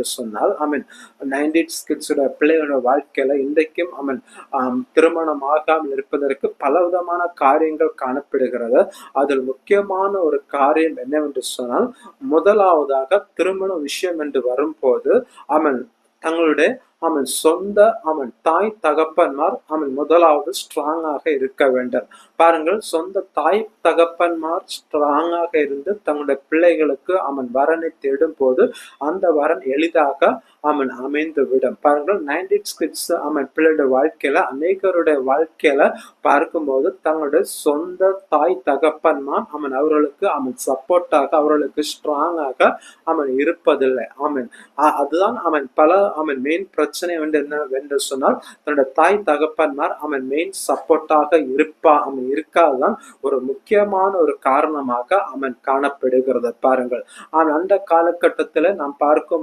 என்னவென்று சொன்னால் நைன்டிஸ் கிட்ஸோட பிள்ளைகளோட வாழ்க்கையில இன்றைக்கும் திருமணம் ஆகாமல் இருப்பதற்கு பலவிதமான காரியங்கள் காணப்படுகிறது. அதில் முக்கியமான ஒரு காரியம் என்னவென்று சொன்னால், முதலாவதாக திருமண விஷயம் என்று வரும்போது தங்களுடைய சொந்த தாய் தகப்பன்மார் முதலாவது ஸ்ட்ராங்காக இருக்க வேண்டும். பாருங்கள், சொந்த தாய் தகப்பன்மார் ஸ்ட்ராங்காக இருந்து தங்களுடைய பிள்ளைகளுக்கு வரனை தேடும் போது அந்த வரன் எளிதாக அமைந்து விடும். பாருங்கள், 90s கிட்ஸ் பிள்ளையோட வாழ்க்கையில அநேகருடைய வாழ்க்கையில பார்க்கும்போது தங்களுடைய சொந்த தாய் தகப்பன்மார் அவர்களுக்கு சப்போர்ட்டாக, அவர்களுக்கு ஸ்ட்ராங்காக இருப்பதில்லை. அதுதான் பல மெயின் பிரச்சனை என்னவென்று சொன்னால், தன்னுடைய தாய் தகப்பன்மார் மெயின் சப்போர்ட்டாக இருக்காதான் ஒரு முக்கியமான ஒரு காரணமாக காணப்படுகிறது. பாருங்கள், அந்த காலகட்டத்தில் நாம் பார்க்கும்போது